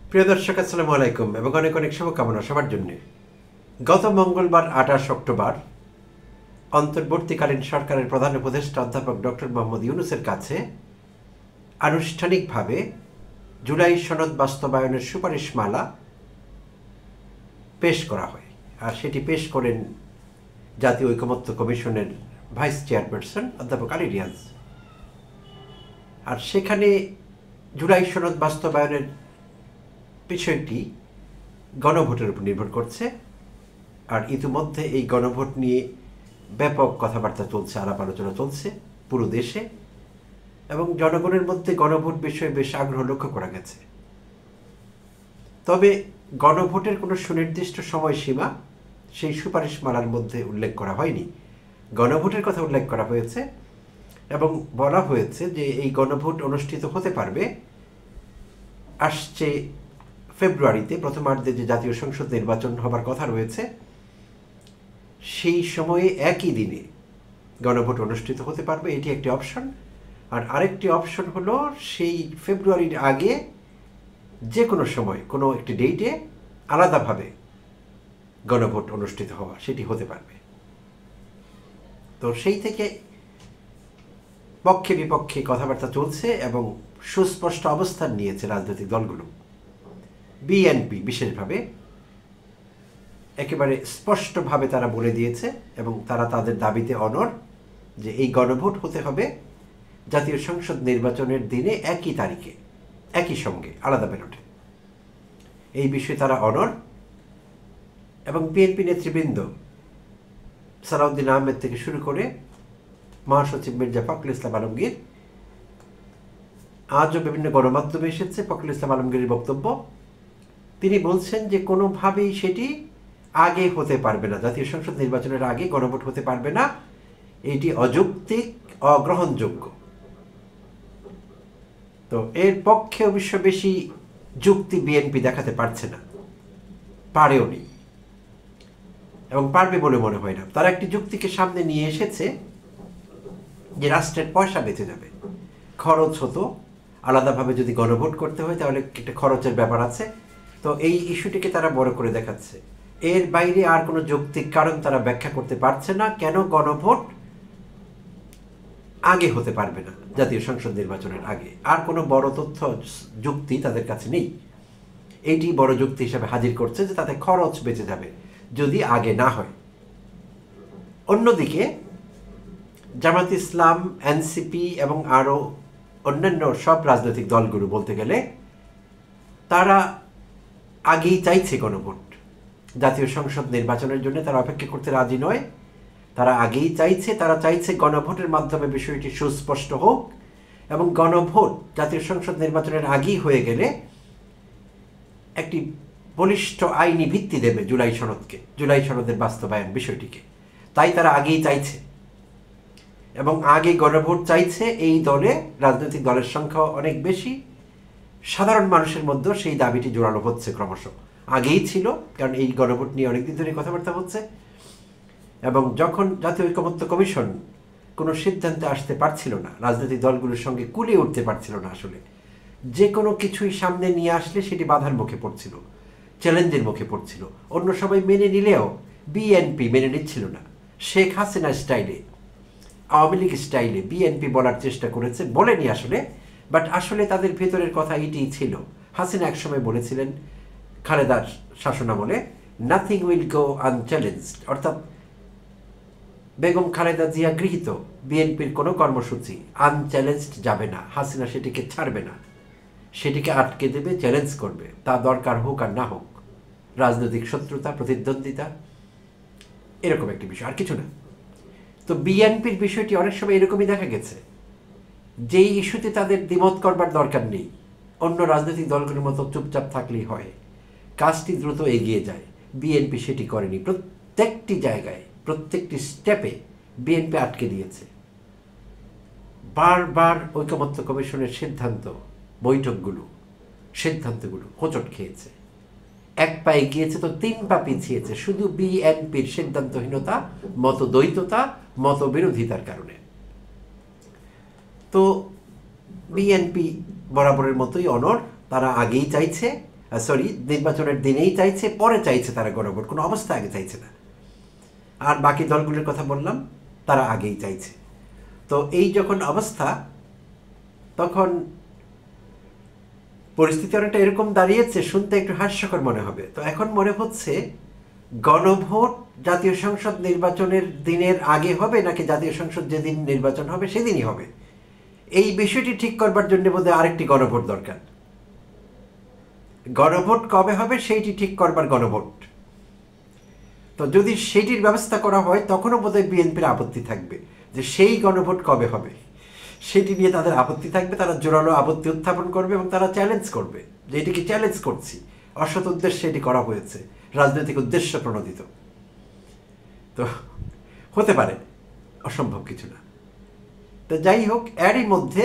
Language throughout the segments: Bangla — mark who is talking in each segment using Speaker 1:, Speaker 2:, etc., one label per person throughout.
Speaker 1: প্রিয় দর্শক, আসসালামু আলাইকুম এবং অনেক অনেক শুভকামনা সবার জন্য। গত মঙ্গলবার 28 অক্টোবর অন্তর্বর্তীকালীন সরকারের প্রধান উপদেষ্টা অধ্যাপক ডক্টর মোহাম্মদ ইউনূসের কাছে আনুষ্ঠানিকভাবে জুলাই সনদ বাস্তবায়নের সুপারিশমালা পেশ করা হয়। আর সেটি পেশ করেন জাতীয় ঐকমত্য কমিশনের ভাইস চেয়ারপারসন অধ্যাপক আলী রিয়াজ। আর সেখানে জুলাই সনদ বাস্তবায়নের বিষয়টি গণভোটের উপর নির্ভর করছে। আর ইতিমধ্যে এই গণভোট নিয়ে ব্যাপক কথাবার্তা চলছে, আলাপ আলোচনা চলছে পুরো দেশে, এবং জনগণের মধ্যে গণভোট বিষয়ে বেশ আগ্রহ লক্ষ্য করা গেছে। তবে গণভোটের কোনো সুনির্দিষ্ট সময়সীমা সেই সুপারিশমালার মধ্যে উল্লেখ করা হয়নি। গণভোটের কথা উল্লেখ করা হয়েছে এবং বলা হয়েছে যে এই গণভোট অনুষ্ঠিত হতে পারবে আসছে ফেব্রুয়ারিতে, প্রথমার্ধে যে জাতীয় সংসদ নির্বাচন হবার কথা রয়েছে সেই সময়ে একই দিনে গণভোট অনুষ্ঠিত হতে পারবে, এটি একটি অপশন। আর আরেকটি অপশন হলো সেই ফেব্রুয়ারির আগে যে কোনো সময় কোনো একটি ডেটে আলাদাভাবে গণভোট অনুষ্ঠিত হওয়া, সেটি হতে পারবে। তো সেই থেকে পক্ষে বিপক্ষে কথাবার্তা চলছে এবং সুস্পষ্ট অবস্থান নিয়েছে রাজনৈতিক দলগুলো। বিএনপি বিশেষভাবে একেবারে স্পষ্টভাবে তারা বলে দিয়েছে এবং তারা তাদের দাবিতে অনড় যে এই গণভোট হতে হবে জাতীয় সংসদ নির্বাচনের দিনে একই তারিখে, একই সঙ্গে, আলাদা ব্যালটে। এই বিষয়ে তারা অনড়। এবং বিএনপি নেতৃবৃন্দ সালাউদ্দিন আহমেদ থেকে শুরু করে মহাসচিব মির্জা ফখরুল ইসলাম আলমগীর, আজও বিভিন্ন গণমাধ্যমে এসেছে ফখরুল ইসলাম আলমগীরের বক্তব্য। তিনি বলছেন যে কোনোভাবেই সেটি আগে হতে পারবে না, জাতীয় সংসদ নির্বাচনের আগে গণভোট হতে পারবে না, এটি অযৌক্তিক, অগ্রহণযোগ্য। তো এর পক্ষে অবশ্য বেশি যুক্তি বিএনপি দেখাতে পারছে না, পারেও নি এবং পারবে বলে মনে হয় না। তারা একটি যুক্তিকে সামনে নিয়ে এসেছে যে রাষ্ট্রের পয়সা বেঁচে যাবে, খরচ হতো, আলাদাভাবে যদি গণভোট করতে হয় তাহলে একটা খরচের ব্যাপার আছে। তো এই ইস্যুটিকে তারা বড় করে দেখাচ্ছে। এর বাইরে আর কোনো যৌক্তিক কারণ তারা ব্যাখ্যা করতে পারছে না কেন গণভোট আগে হতে পারবে না জাতীয় সংসদ নির্বাচনের আগে। আর কোনো বড় তথ্য যুক্তি তাদের কাছে নেই। এইটি বড় যুক্তি হিসাবে হাজির করছে যে তাতে খরচ বেঁচে যাবে যদি আগে না হয়। অন্যদিকে জামাত ইসলাম, এনসিপি এবং আরও অন্যান্য সব রাজনৈতিক দলগুলো বলতে গেলে তারা আগেই চাইছে গণভোট। জাতীয় সংসদ নির্বাচনের জন্য তারা অপেক্ষা করতে রাজি নয়, তারা আগেই চাইছে। তারা চাইছে গণভোটের মাধ্যমে বিষয়টি সুস্পষ্ট হোক এবং গণভোট জাতীয় সংসদ নির্বাচনের আগেই হয়ে গেলে একটি বলিষ্ঠ আইনি ভিত্তি দেবে জুলাই সনদকে, জুলাই সনদের বাস্তবায়ন বিষয়টিকে। তাই তারা আগেই চাইছে এবং আগে গণভোট চাইছে। এই দলে, রাজনৈতিক দলের সংখ্যা অনেক বেশি, সাধারণ মানুষের মধ্যেও সেই দাবিটি জোরালো হচ্ছে ক্রমশ। আগেই ছিল, কারণ এই গণভোট নিয়ে অনেকদিন ধরে কথাবার্তা হচ্ছে। এবং যখন জাতীয় ঐকমত্য কমিশন কোনো সিদ্ধান্তে আসতে পারছিল না, রাজনৈতিক দলগুলোর সঙ্গে কুলিয়ে উঠতে পারছিল না, আসলে যে কোনো কিছুই সামনে নিয়ে আসলে সেটি বাধার মুখে পড়ছিল, চ্যালেঞ্জের মুখে পড়ছিল। অন্য সবাই মেনে নিলেও বিএনপি মেনে নিচ্ছিল না। শেখ হাসিনা স্টাইলে, আওয়ামী লীগ স্টাইলে বিএনপি বলার চেষ্টা করেছে, বলেনি আসলে, বাট আসলে তাদের ভেতরের কথা এটিই ছিল। হাসিনা একসময় বলেছিলেন খালেদার শাসনামলে, নাথিং উইল গো আনচ্যালেঞ্জড, অর্থাৎ বেগম খালেদা জিয়া গৃহীত বিএনপির কোনো কর্মসূচি আনচ্যালেঞ্জড যাবে না। হাসিনা সেটিকে ছাড়বে না, সেটিকে আটকে দেবে, চ্যালেঞ্জ করবে, তা দরকার হোক আর না হোক, রাজনৈতিক শত্রুতা, প্রতিদ্বন্দ্বিতা, এরকম একটি বিষয়, আর কিছু না। তো বিএনপির বিষয়টি অনেক সময় এরকমই দেখা গেছে, যেই ইস্যুতে তাদের দ্বিমত করবার দরকার নেই, অন্য রাজনৈতিক দলগুলোর মতো চুপচাপ থাকলেই হয়, কাজটি দ্রুত এগিয়ে যায়। বিএনপি সেটি করেনি। প্রত্যেকটি জায়গায়, প্রত্যেকটি স্টেপে বিএনপি আটকে দিয়েছে। বারবার ঐকমত্য কমিশনের সিদ্ধান্তগুলো হোঁচট খেয়েছে। এক পা এগিয়েছে তো 3 পা পিছিয়েছে, শুধু বিএনপির সিদ্ধান্তহীনতা, মতদ্বৈততা, মতবিরোধিতার কারণে। তো বিএনপি বরাবরের মতোই অনড়, তারা আগেই চাইছে নির্বাচনের দিনেই চাইছে, পরে চাইছে তারা গণভোট, কোনো অবস্থা আগে চাইছে না। আর বাকি দলগুলির কথা বললাম, তারা আগেই চাইছে। তো এই যখন অবস্থা, তখন পরিস্থিতি অনেকটা এরকম দাঁড়িয়েছে, শুনতে একটু হাস্যকর মনে হবে। তো এখন মনে হচ্ছে গণভোট জাতীয় সংসদ নির্বাচনের দিনের আগে হবে নাকি জাতীয় সংসদ যেদিন নির্বাচন হবে সেদিনই হবে, এই বিষয়টি ঠিক করবার জন্য বোধহয় আরেকটি গণভোট দরকার। গণভোট কবে হবে সেইটি ঠিক করবার গণভোট। তো যদি সেটির ব্যবস্থা করা হয় তখনও বোধহয় বিএনপির আপত্তি থাকবে যে সেই গণভোট কবে হবে, সেটি নিয়ে তাদের আপত্তি থাকবে। তারা জোরালো আপত্তি উত্থাপন করবে এবং তারা চ্যালেঞ্জ করবে যে এটিকে চ্যালেঞ্জ করছি, অসৎ উদ্দেশ্যে এটি করা হয়েছে, রাজনৈতিক উদ্দেশ্য প্রণোদিত। তো হতে পারে, অসম্ভব কিছু না। তো যাই হোক, এরই মধ্যে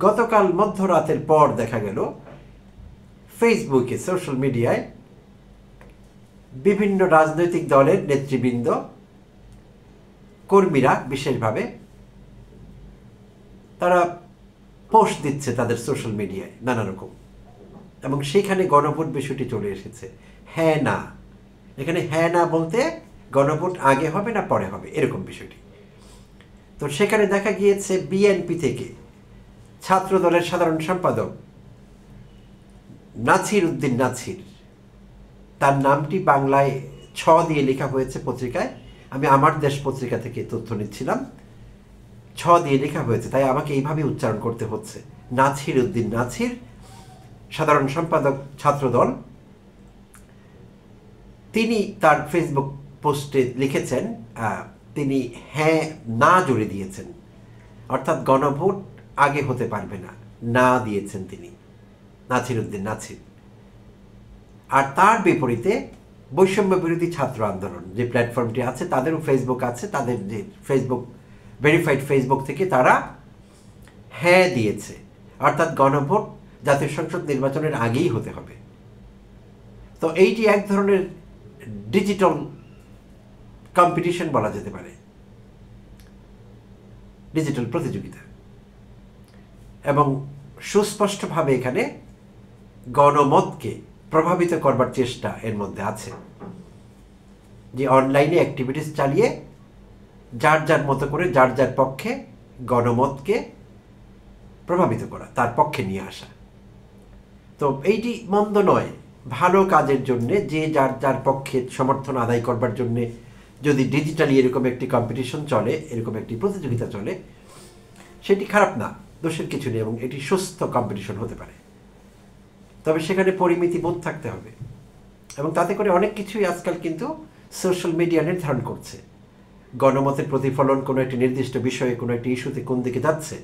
Speaker 1: গতকাল মধ্যরাতের পর দেখা গেল ফেসবুকে, সোশ্যাল মিডিয়ায় বিভিন্ন রাজনৈতিক দলের নেতৃবৃন্দ, কর্মীরা বিশেষভাবে তারা পোস্ট দিচ্ছে তাদের সোশ্যাল মিডিয়ায় নানা রকম, এবং সেখানে গণভোট বিষয়টি চলে এসেছে। হ্যাঁ না, এখানে হ্যাঁ না বলতে গণভোট আগে হবে না পরে হবে এরকম বিষয়টি। তো সেখানে দেখা গিয়েছে বিএনপি থেকে ছাত্র দলের সাধারণ সম্পাদক নাছির উদ্দিন নাছির, তার নামটি বাংলায় ছ দিয়ে লেখা হয়েছে পত্রিকায়, আমি আমার দেশ পত্রিকা থেকে তথ্য নিচ্ছিলাম, ছ দিয়ে লেখা হয়েছে, তাই আমাকে এইভাবে উচ্চারণ করতে হচ্ছে। নাছির উদ্দিন নাছির, সাধারণ সম্পাদক ছাত্রদল, তিনি তার ফেসবুক পোস্টে লিখেছেন, তিনি হ্যাঁ না জুড়ে দিয়েছেন, অর্থাৎ গণভোট আগে হতে পারবে না, না দিয়েছেন তিনি, নাছির উদ্দিন নাছির। আর তার বিপরীতে বৈষম্য বিরোধী ছাত্র আন্দোলন যে প্ল্যাটফর্মটি আছে, তাদেরও ফেসবুক আছে, তাদের যে ফেসবুক ভেরিফাইড ফেসবুক থেকে তারা হ্যাঁ দিয়েছে, অর্থাৎ গণভোট জাতীয় সংসদ নির্বাচনের আগেই হতে হবে। তো এইটি এক ধরনের ডিজিটাল কম্পিটিশন বলা যেতে পারে, ডিজিটাল প্রতিযোগিতা, এবং সুস্পষ্টভাবে এখানে গণমতকে প্রভাবিত করবার চেষ্টা এর মধ্যে আছে, যে অনলাইনে অ্যাক্টিভিটিস চালিয়ে যার যার মতো করে যার যার পক্ষে গণমতকে প্রভাবিত করা, তার পক্ষে নিয়ে আসা। তো এইটি মন্দ নয়, ভালো কাজের জন্যে, যে যার যার পক্ষে সমর্থন আদায় করবার জন্যে যদি ডিজিটালি এরকম একটি কম্পিটিশন চলে, এরকম একটি প্রতিযোগিতা চলে, সেটি খারাপ না, দোষের কিছু নেই, এবং এটি সুস্থ কম্পিটিশন হতে পারে। তবে সেখানে পরিমিতি বোধ থাকতে হবে, এবং তাতে করে অনেক কিছুই আজকাল কিন্তু সোশ্যাল মিডিয়া নির্ধারণ করছে। গণমতের প্রতিফলন কোনো একটি নির্দিষ্ট বিষয়ে, কোনো একটি ইস্যুতে কোন দিকে যাচ্ছে,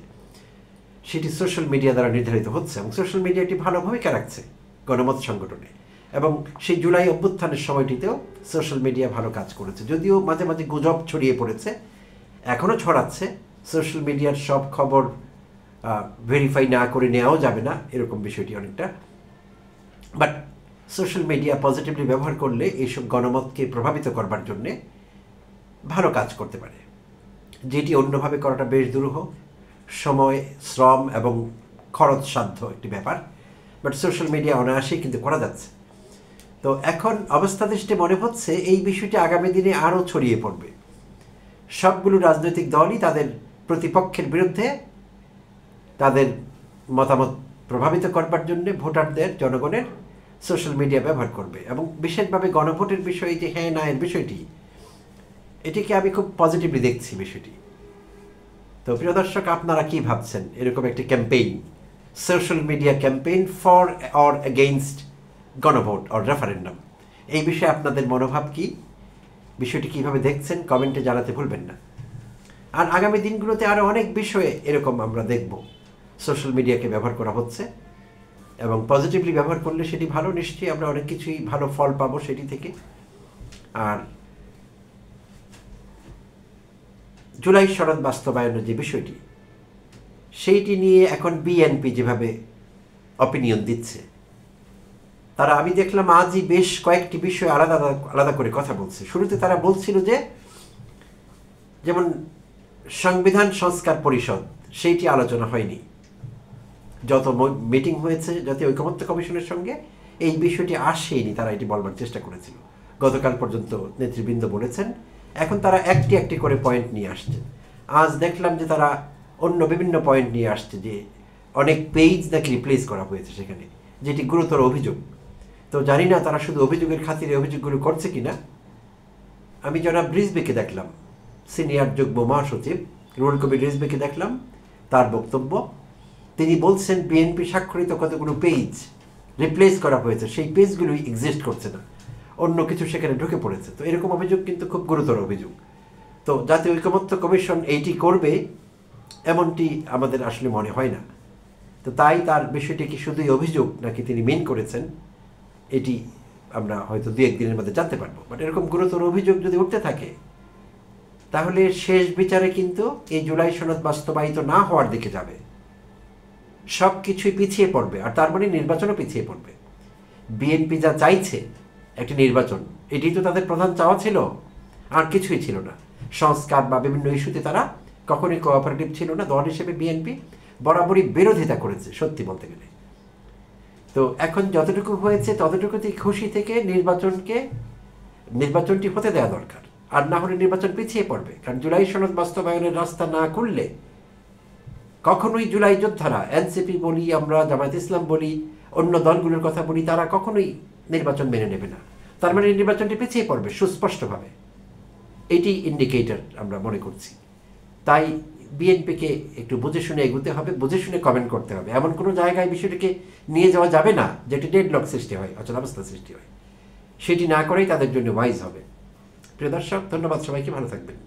Speaker 1: সেটি সোশ্যাল মিডিয়া দ্বারা নির্ধারিত হচ্ছে, এবং সোশ্যাল মিডিয়া একটি ভালো ভূমিকা রাখছে গণমত সংগঠনে। এবং সেই জুলাই অভ্যুত্থানের সময়টিতেও সোশ্যাল মিডিয়া ভালো কাজ করেছে, যদিও মাঝে মাঝে গুজব ছড়িয়ে পড়েছে, এখনও ছড়াচ্ছে। সোশ্যাল মিডিয়ার সব খবর ভেরিফাই না করে নেওয়াও যাবে না, এরকম বিষয়টি অনেকটা। বাট সোশ্যাল মিডিয়া পজিটিভলি ব্যবহার করলে এইসব গণমতকে প্রভাবিত করবার জন্যে ভালো কাজ করতে পারে, যেটি অন্যভাবে করাটা বেশ দুরূহ, সময়, শ্রম এবং খরচসাধ্য একটি ব্যাপার। বাট সোশ্যাল মিডিয়া অনায়াসেই কিন্তু করা যাচ্ছে। তো এখন অবস্থা দৃষ্টি মনে হচ্ছে এই বিষয়টি আগামী দিনে আরও ছড়িয়ে পড়বে। সবগুলো রাজনৈতিক দলই তাদের প্রতিপক্ষের বিরুদ্ধে তাদের মতামত প্রভাবিত করবার জন্য ভোটারদের, জনগণের সোশ্যাল মিডিয়া ব্যবহার করবে, এবং বিশেষভাবে গণভোটের বিষয়ে যে হ্যাঁ না এর বিষয়টি, এটিকে আমি খুব পজিটিভলি দেখছি বিষয়টি। তো প্রিয় দর্শক, আপনারা কি ভাবছেন এরকম একটি campaign, social media campaign for or against গণভোট অর রেফারেন্ডাম, এই বিষয়ে আপনাদের মনোভাব কি, বিষয়টি কিভাবে দেখছেন কমেন্টে জানাতে ভুলবেন না। আর আগামী দিনগুলোতে আরও অনেক বিষয়ে এরকম আমরা দেখব সোশ্যাল মিডিয়াকে ব্যবহার করা হচ্ছে, এবং পজিটিভলি ব্যবহার করলে সেটি ভালো, নিশ্চয়ই আমরা অনেক কিছুই ভালো ফল পাবো সেটি থেকে। আর জুলাই সনদ বাস্তবায়নের যে বিষয়টি, সেইটি নিয়ে এখন বিএনপি যেভাবে অপিনিয়ন দিচ্ছে, তারা, আমি দেখলাম আজই বেশ কয়েকটি বিষয় আলাদা আলাদা করে কথা বলছে। শুরুতে তারা বলছিল যে যেমন সংবিধান সংস্কার পরিষদ, সেইটি আলোচনা হয়নি, যত মিটিং হয়েছে জাতীয় ঐকমত্য কমিশনের সঙ্গে এই বিষয়টি আসেনি, তারা এটি বলবার চেষ্টা করেছিল। গতকাল পর্যন্ত নেতৃবৃন্দ বলেছেন, এখন তারা একটি একটি করে পয়েন্ট নিয়ে আসছে। আজ দেখলাম যে তারা অন্য বিভিন্ন পয়েন্ট নিয়ে আসছে, যে অনেক পেজ নাকি রিপ্লেস করা হয়েছে সেখানে, যেটি গুরুতর অভিযোগ। তো জানি না তারা শুধু অভিযোগের খাতিরে অভিযোগগুলো করছে কিনা। আমি জনাব রিজভিকে দেখলাম, সিনিয়র যুগ্ম মহাসচিব রুহুল কবির রিজভিকে দেখলাম, তার বক্তব্য, তিনি বলছেন বিএনপি স্বাক্ষরিত কতগুলো পেজ রিপ্লেস করা হয়েছে, সেই পেজগুলোই এক্সিস্ট করছে না, অন্য কিছু সেখানে ঢুকে পড়েছে। তো এরকম অভিযোগ কিন্তু খুব গুরুতর অভিযোগ। তো জাতীয় ঐকমত্য কমিশন এইটি করবে এমনটি আমাদের আসলে মনে হয় না। তো তাই তার বিষয়টি কি শুধুই অভিযোগ নাকি তিনি মেন করেছেন, এটি আমরা হয়তো দু একদিনের মধ্যে জানতে পারবো। বাট এরকম গুরুতর অভিযোগ যদি উঠতে থাকে, তাহলে শেষ বিচারে কিন্তু এই জুলাই সনদ বাস্তবায়িত না হওয়ার দিকে যাবে, সব কিছুই পিছিয়ে পড়বে, আর তার মানে নির্বাচনও পিছিয়ে পড়বে। বিএনপি যা চাইছে একটি নির্বাচন, এটি তো তাদের প্রধান চাওয়া ছিল, আর কিছুই ছিল না। সংস্কার বা বিভিন্ন ইস্যুতে তারা কখনোই কোঅপারেটিভ ছিল না। দল হিসেবে বিএনপি বরাবরই বিরোধিতা করেছে সত্যি বলতে গেলে। তো এখন যতটুকু হয়েছে ততটুকুতে খুশি থেকে নির্বাচনটি হতে দেওয়া দরকার, আর না হলে নির্বাচন পিছিয়ে পড়বে। কারণ জুলাই সনদ বাস্তবায়নের রাস্তা না করলে কখনোই জুলাই যোদ্ধারা, এনসিপি বলি আমরা, জামায়াত ইসলাম বলি, অন্য দলগুলোর কথা বলি, তারা কখনোই নির্বাচন মেনে নেবে না। তার মানে নির্বাচনটি পিছিয়ে পড়বে সুস্পষ্টভাবে, এটি ইন্ডিকেটর আমরা মনে করছি। তাই বিএনপিকে একটু বুঝে শুনে এগোতে হবে, বুঝে শুনে কমেন্ট করতে হবে। এমন কোনো জায়গায় বিষয়টিকে নিয়ে যাওয়া যাবে না যেটি ডেডলক সৃষ্টি হয়, অচলাবস্থা সৃষ্টি হয়। সেটি না করেই তাদের জন্য ওয়াইজ হবে। প্রিয় দর্শক, ধন্যবাদ সবাইকে, ভালো থাকবেন।